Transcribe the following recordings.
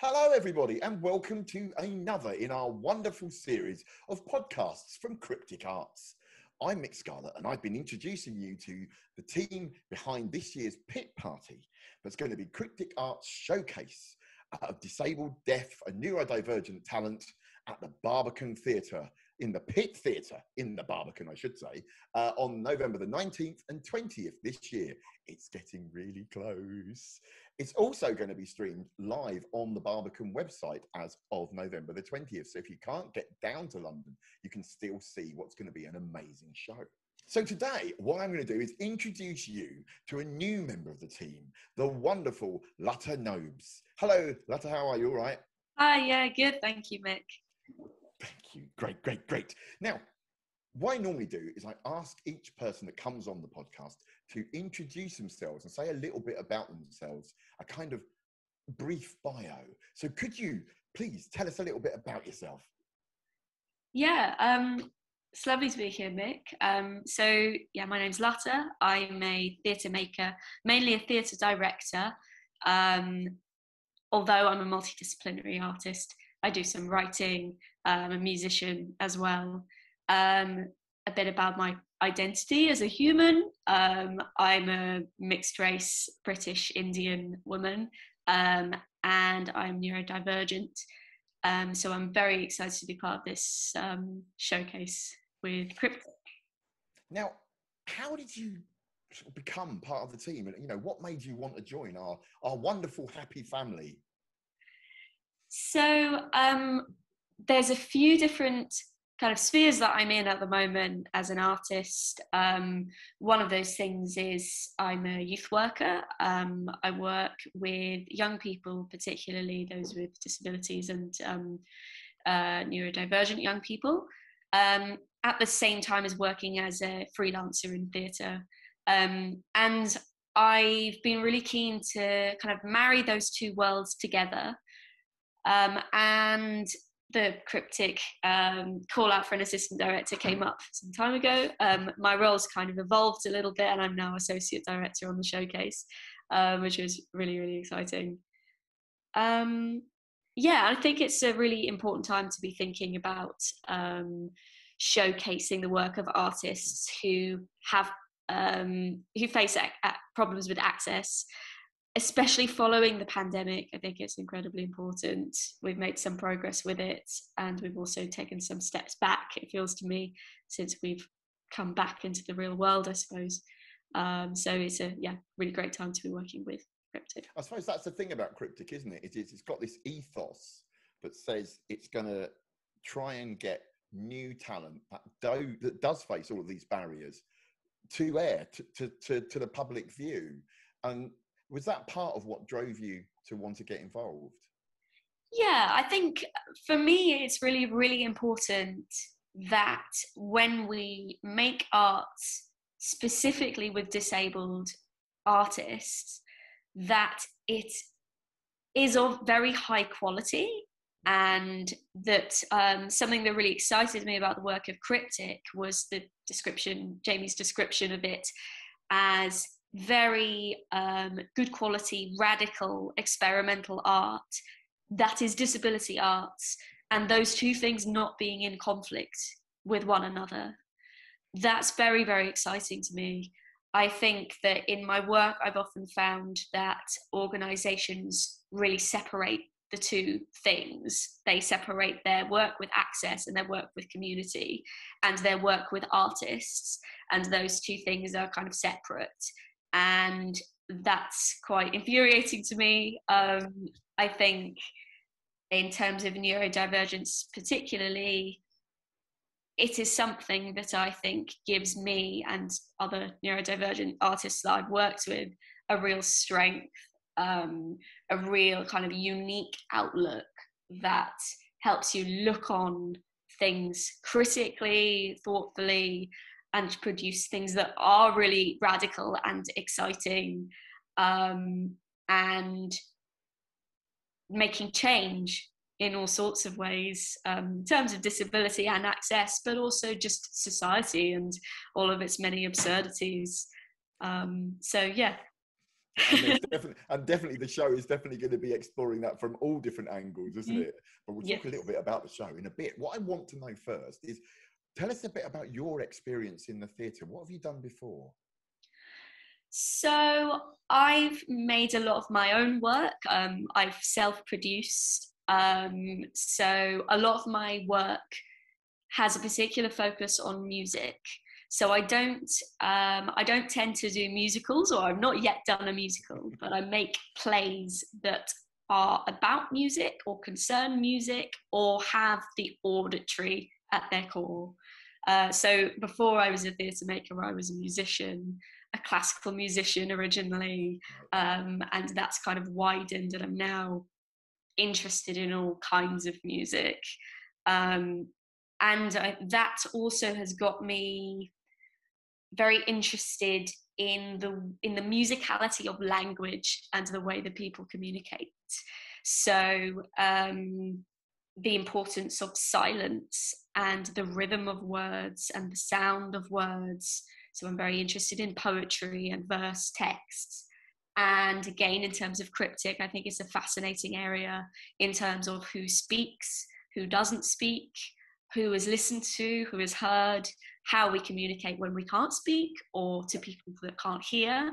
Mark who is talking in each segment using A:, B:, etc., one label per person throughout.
A: Hello, everybody, and welcome to another in our wonderful series of podcasts from CRIPtic Arts. I'm Mick Scarlett, and I've been introducing you to the team behind this year's pit party that's going to be CRIPtic Arts Showcase of disabled, deaf, and neurodivergent talent at the Barbican Theatre, in the Pit Theatre, in the Barbican, I should say, on November the 19th and 20th this year. It's getting really close. It's also going to be streamed live on the Barbican website as of November the 20th. So if you can't get down to London, you can still see what's going to be an amazing show. So today, what I'm going to do is introduce you to a new member of the team, the wonderful Lata Nobes. Hello, Lata, how are you? All right?
B: Hi, yeah, good. Thank you, Mick.
A: Thank you. Great. Now, what I normally do is I ask each person that comes on the podcast to introduce themselves and say a little bit about themselves, a kind of brief bio. So could you please tell us a little bit about yourself?
B: Yeah, it's lovely to be here, Mick. My name's Lata. I'm a theatre maker, mainly a theatre director. Although I'm a multidisciplinary artist, I do some writing. I'm a musician as well. A bit about my identity as a human. I'm a mixed race British Indian woman, and I'm neurodivergent. So I'm very excited to be part of this showcase with CRIPtic.
A: Now, how did you become part of the team? And what made you want to join our wonderful, happy family?
B: So there's a few different kind of spheres that I'm in at the moment as an artist. One of those things is I'm a youth worker. I work with young people, particularly those with disabilities and neurodivergent young people, at the same time as working as a freelancer in theatre. And I've been really keen to kind of marry those two worlds together. And the CRIPtic call out for an assistant director came up some time ago. My role's kind of evolved a little bit, and I'm now associate director on the showcase, which is really, really exciting. I think it's a really important time to be thinking about showcasing the work of artists who have who face problems with access. Especially following the pandemic, I think it's incredibly important. We've made some progress with it, and we've also taken some steps back, it feels to me, since we've come back into the real world, I suppose. So it's a really great time to be working with CRIPtic.
A: I suppose that's the thing about CRIPtic, isn't it? It's got this ethos that says it's going to try and get new talent that does face all of these barriers to air, to the public view. And was that part of what drove you to want to get involved?
B: Yeah, I think for me, it's really, really important that when we make art specifically with disabled artists, that it is of very high quality, and that something that really excited me about the work of CRIPtic was Jamie's description of it as very good quality, radical, experimental art that is disability arts, and those two things not being in conflict with one another. That's very, very exciting to me. I think that in my work, I've often found that organisations really separate the two things. They separate their work with access and their work with community and their work with artists, and those two things are kind of separate. And that's quite infuriating to me. I think in terms of neurodivergence particularly, it is something that I think gives me and other neurodivergent artists that I've worked with a real strength, a real kind of unique outlook that helps you look on things critically, thoughtfully, and produce things that are really radical and exciting, and making change in all sorts of ways, in terms of disability and access, but also just society and all of its many absurdities.
A: And there's definitely the show is definitely going to be exploring that from all different angles, isn't it? But we'll talk a little bit about the show in a bit. What I want to know first is, tell us a bit about your experience in the theatre. What have you done before?
B: So I've made a lot of my own work. I've self-produced. So a lot of my work has a particular focus on music. So I don't tend to do musicals, or I've not yet done a musical, but I make plays that are about music or concern music or have the auditory at their core. So before I was a theatre maker, I was a musician, a classical musician originally, and that's kind of widened, and I'm now interested in all kinds of music. That also has got me very interested in the musicality of language and the way that people communicate. So the importance of silence and the rhythm of words and the sound of words. So I'm very interested in poetry and verse texts. And again, in terms of cryptic, I think it's a fascinating area in terms of who speaks, who doesn't speak, who is listened to, who is heard, how we communicate when we can't speak or to people that can't hear.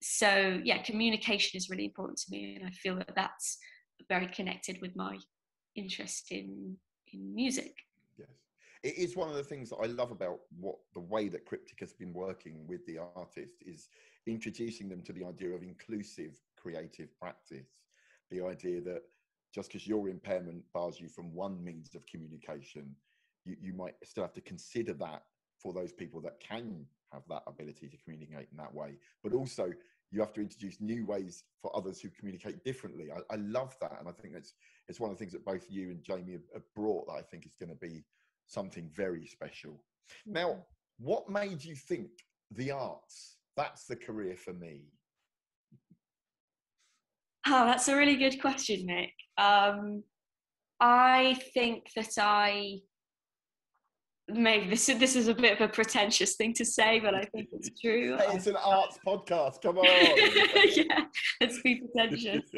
B: So yeah, communication is really important to me, and I feel that that's very connected with my interest in music.
A: Yes, it is one of the things that I love about the way that CRIPtic has been working with the artist is introducing them to the idea of inclusive creative practice. The idea that just because your impairment bars you from one means of communication, you might still have to consider that for those people that can have that ability to communicate in that way. But also, you have to introduce new ways for others who communicate differently. I love that. And I think it's one of the things that both you and Jamie have brought that I think is going to be something very special. Now, what made you think the arts, that's the career for me?
B: Oh, that's a really good question, Nick. I think that maybe this is a bit of a pretentious thing to say, but I think it's true.
A: Hey, it's an arts podcast. Come on.
B: Yeah, let's be pretentious.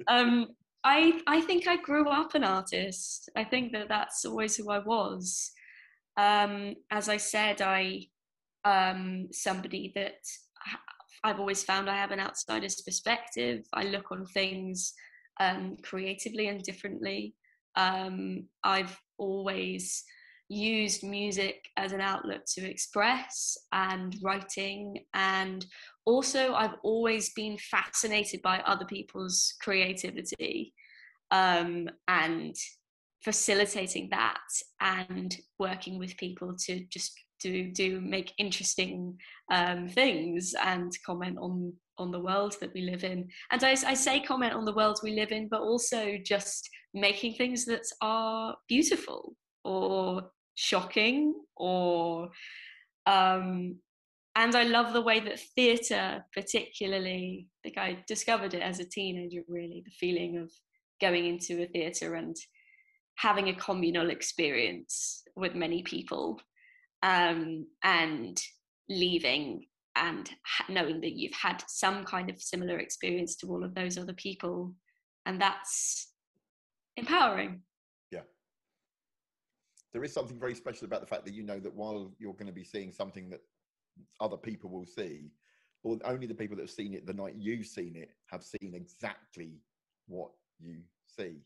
B: I think I grew up an artist. I think that that's always who I was. As I said, somebody that I've always found I have an outsider's perspective. I look on things creatively and differently. I've always used music as an outlet to express, and writing, and also I've always been fascinated by other people's creativity, and facilitating that and working with people to just make interesting things and comment on the world that we live in. And I say comment on the world we live in, but also just making things that are beautiful or shocking or and I love the way that theatre, particularly, I think I discovered it as a teenager, really, the feeling of going into a theatre and having a communal experience with many people, and leaving and knowing that you've had some kind of similar experience to all of those other people, and that's empowering.
A: Yeah. There is something very special about the fact that you know that while you're going to be seeing something that other people will see, or only the people that have seen it the night you've seen it have seen exactly what you see.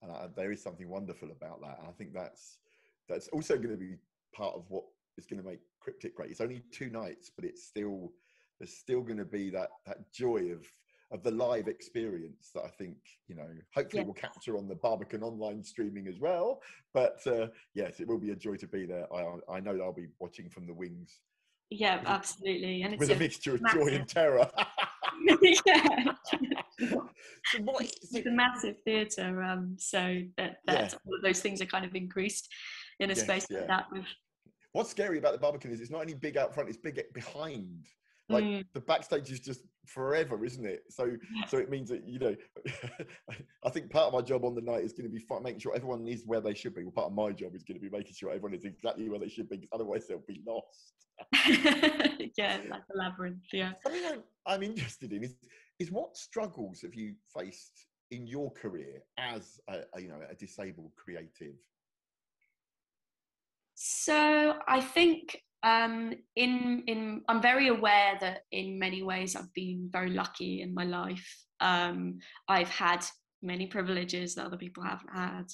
A: And there is something wonderful about that. And I think that's also going to be part of what is going to make CRIPtic great. It's only 2 nights, but there's still going to be that joy of the live experience that I think, hopefully we'll capture on the Barbican online streaming as well. But yes, it will be a joy to be there. I know that I'll be watching from the wings.
B: Yeah, absolutely. And
A: with a mixture of joy and terror.
B: Yeah.
A: So
B: it's a massive theatre, so that all of those things are kind of increased in a space like that.
A: What's scary about the Barbican is it's not only big out front, it's big behind. Like the backstage is just forever, isn't it? So it means that, you know, I think part of my job on the night is going to be making sure everyone is where they should be. Well, part of my job is going to be making sure everyone is exactly where they should be, because otherwise they'll be lost.
B: Yeah, like a labyrinth. Yeah.
A: Something I'm interested in is what struggles have you faced in your career as a disabled creative?
B: So I think I'm very aware that in many ways I've been very lucky in my life. I've had many privileges that other people haven't had.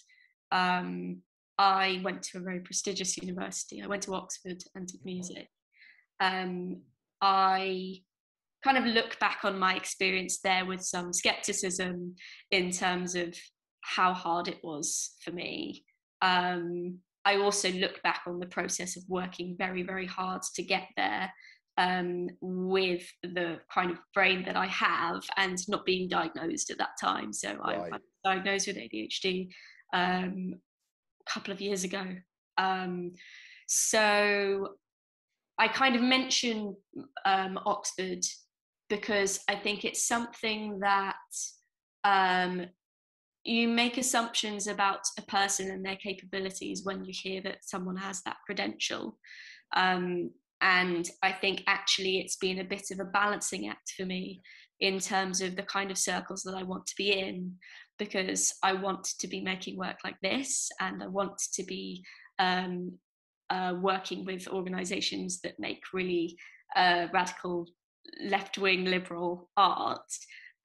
B: I went to a very prestigious university. I went to Oxford and did music. I kind of look back on my experience there with some skepticism in terms of how hard it was for me. I also look back on the process of working very, very hard to get there, with the kind of brain that I have and not being diagnosed at that time. So right. I was diagnosed with ADHD a couple of years ago. So I kind of mention Oxford because I think it's something that you make assumptions about a person and their capabilities when you hear that someone has that credential. And I think actually it's been a bit of a balancing act for me in terms of the kind of circles that I want to be in, because I want to be making work like this, and I want to be working with organisations that make really radical left-wing liberal art,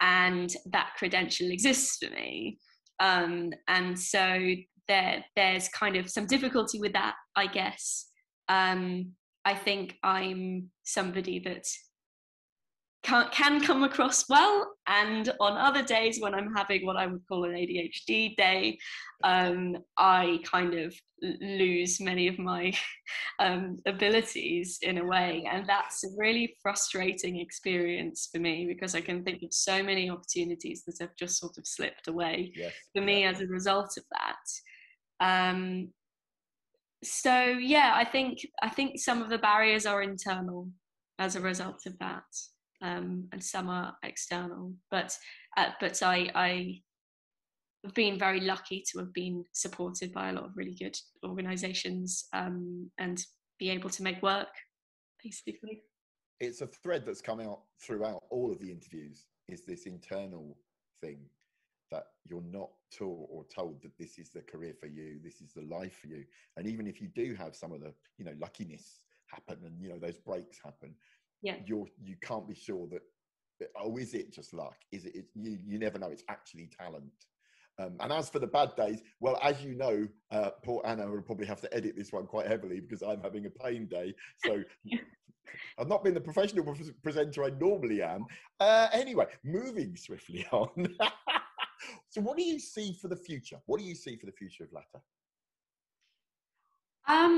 B: and that credential exists for me. And so there's kind of some difficulty with that, I guess. I think I'm somebody that can come across well, and on other days when I'm having what I would call an ADHD day, I kind of lose many of my abilities in a way, and that's a really frustrating experience for me, because I can think of so many opportunities that have just sort of slipped away for me as a result of that. So yeah, I think some of the barriers are internal as a result of that. And some are external, but I've been very lucky to have been supported by a lot of really good organisations, and be able to make work, basically.
A: It's a thread that's come out throughout all of the interviews, is this internal thing, that you're not taught or told that this is the career for you, this is the life for you. And even if you do have some of the, you know, luckiness happen and, you know, those breaks happen, you can't be sure that, oh, is it just luck? Is it you never know, it's actually talent. And as for the bad days, well, as you know, poor Anna will probably have to edit this one quite heavily because I'm having a pain day. So I've not been the professional presenter I normally am. Anyway, moving swiftly on. So what do you see for the future? What do you see for the future of Lata?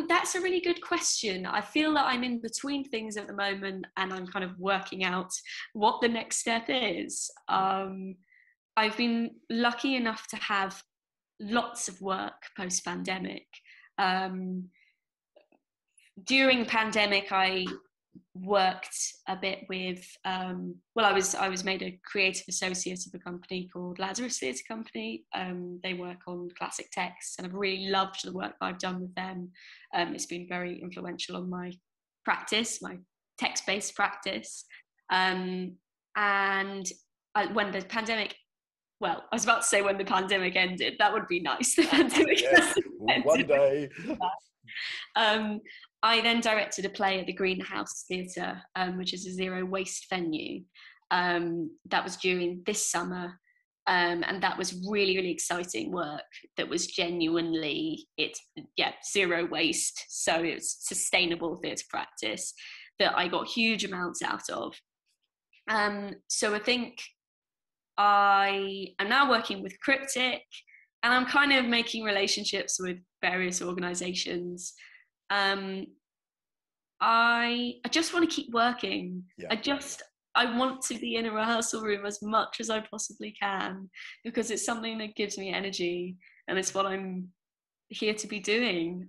B: That's a really good question. I feel that I'm in between things at the moment, and I'm kind of working out what the next step is. I've been lucky enough to have lots of work post-pandemic. During the pandemic, I worked a bit with, I was made a creative associate of a company called Lazarus Theatre Company. They work on classic texts, and I've really loved the work I've done with them. It's been very influential on my practice, my text-based practice. And when the pandemic, I was about to say when the pandemic ended, that would be nice. The pandemic
A: one day.
B: I then directed a play at the Greenhouse Theatre, which is a zero waste venue. That was during this summer, and that was really, really exciting work. That was genuinely, zero waste. So it's sustainable theatre practice that I got huge amounts out of. So I think I am now working with CRIPtic, and I'm kind of making relationships with various organisations. I just want to keep working. I want to be in a rehearsal room as much as I possibly can, because it's something that gives me energy, and it's what I'm here to be doing.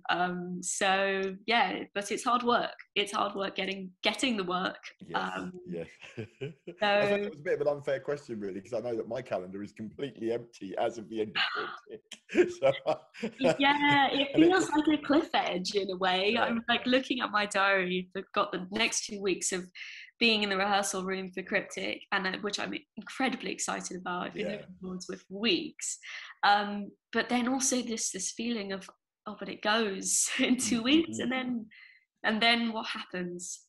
B: So yeah, but it's hard work. It's hard work getting the work.
A: Yes, yes. I suppose
B: So
A: that was a bit of an unfair question, really, because I know that my calendar is completely empty as of the end of CRIPtic. So,
B: yeah, it
A: and
B: feels like a cliff edge in a way.
A: yeah,
B: I'm like looking at my diary. I've got the next 2 weeks of being in the rehearsal room for CRIPtic, and which I'm incredibly excited about. I've been
A: yeah.
B: looking forward to it for weeks. But then also this feeling of, oh, but it goes in 2 weeks,
A: Mm-hmm.
B: and then what happens?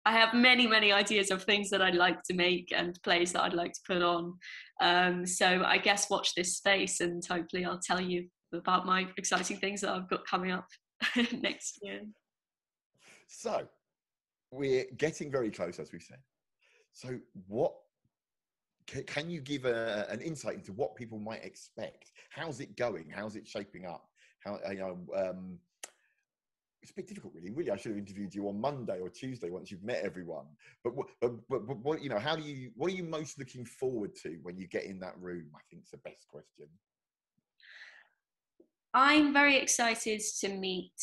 B: I have many ideas of things that I'd like to make and plays that I'd like to put on. So I guess watch this space, and hopefully I'll tell you about my exciting things that I've got coming up next year.
A: So we're getting very close, as we said. So what can you give an insight into what people might expect? How's it going? How's it shaping up? How, it's a bit difficult, really. Really, I should have interviewed you on Monday or Tuesday once you've met everyone. But what, how do you? What are you most looking forward to when you get in that room? I think is the best question.
B: I'm very excited to meet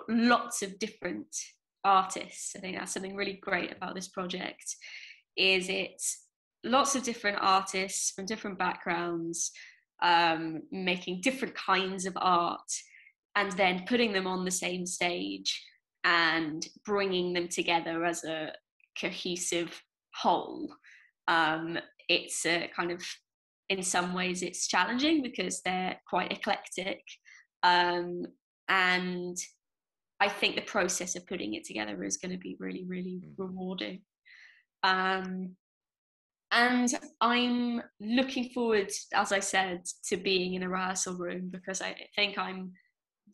B: lots of different artists. I think that's something really great about this project. Is it's lots of different artists from different backgrounds, making different kinds of art, and then putting them on the same stage and bringing them together as a cohesive whole. It's a kind of, in some ways it's challenging because they're quite eclectic, and I think the process of putting it together is going to be really rewarding. And I'm looking forward, as I said, to being in a rehearsal room, because I think I'm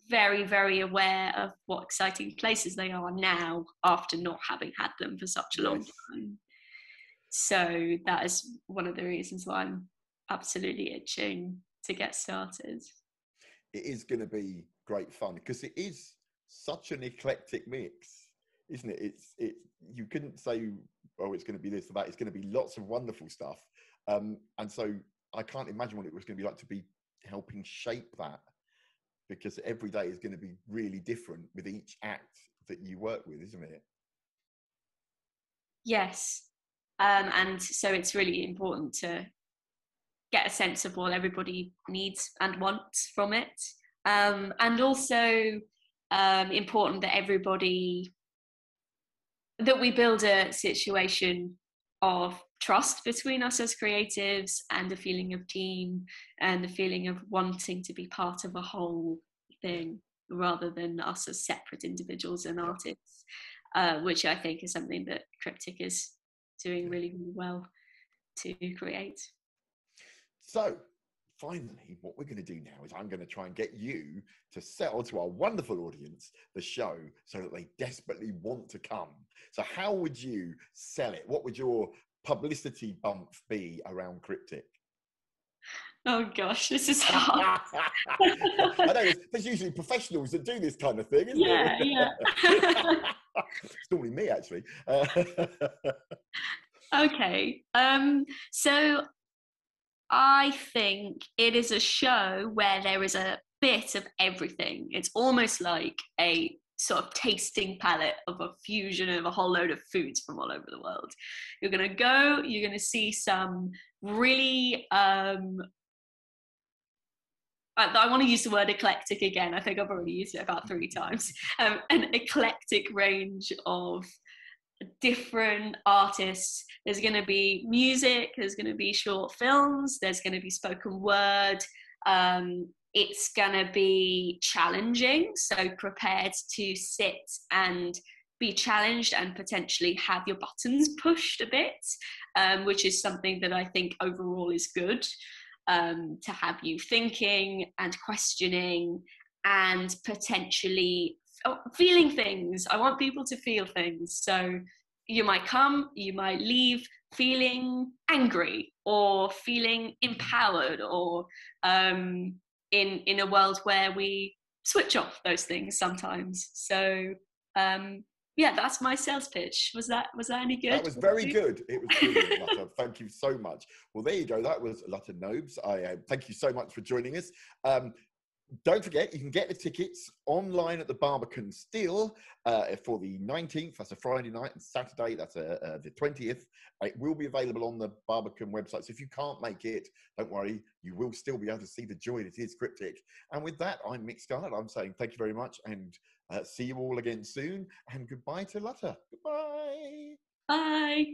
B: very aware of what exciting places they are now after not having had them for such a long time. So that is one of the reasons why I'm absolutely itching to get started.
A: It is going to be great fun because it is such an eclectic mix, isn't it? It's you couldn't say, oh, it's going to be this or that. It's going to be lots of wonderful stuff, and so I can't imagine what it was going to be like to be helping shape that, because every day is going to be really different with each act that you work with, isn't it?
B: Yes, and so it's really important to get a sense of what everybody needs and wants from it, and also important that we build a situation of trust between us as creatives, and a feeling of team, and the feeling of wanting to be part of a whole thing rather than us as separate individuals and artists, which I think is something that CRIPtic is doing really well to create.
A: So finally, what we're going to do now is I'm going to try and get you to sell to our wonderful audience the show so that they desperately want to come. So how would you sell it? What would your publicity bump be around CRIPtic?
B: Oh gosh, this is hard.
A: I know there's usually professionals that do this kind of thing, isn't it?
B: Yeah.
A: It's normally me, actually.
B: Okay. So I think it is a show where there is a bit of everything. It's almost like a sort of tasting palette of a fusion of a whole load of foods from all over the world. You're going to go, you're going to see some really, I want to use the word eclectic again. I think I've already used it about 3 times. An eclectic range of different artists. There's going to be music, there's going to be short films, there's going to be spoken word. It's going to be challenging, so prepared to sit and be challenged and potentially have your buttons pushed a bit, which is something that I think overall is good, to have you thinking and questioning and potentially feeling things. I want people to feel things. So you might come, you might leave feeling angry or feeling empowered, or in a world where we switch off those things sometimes. So yeah, that's my sales pitch. Was that any good?
A: That was very good. It was brilliant, Lata. Thank you so much. Well, there you go. That was Lata Nobes. I thank you so much for joining us. Don't forget, you can get the tickets online at the Barbican still for the 19th. That's a Friday night, and Saturday, that's the 20th. It will be available on the Barbican website. So if you can't make it, don't worry, you will still be able to see the joy that is CRIPtic. And with that, I'm Mick Scarlett. I'm saying thank you very much, and see you all again soon. And goodbye to Lata. Goodbye.
B: Bye.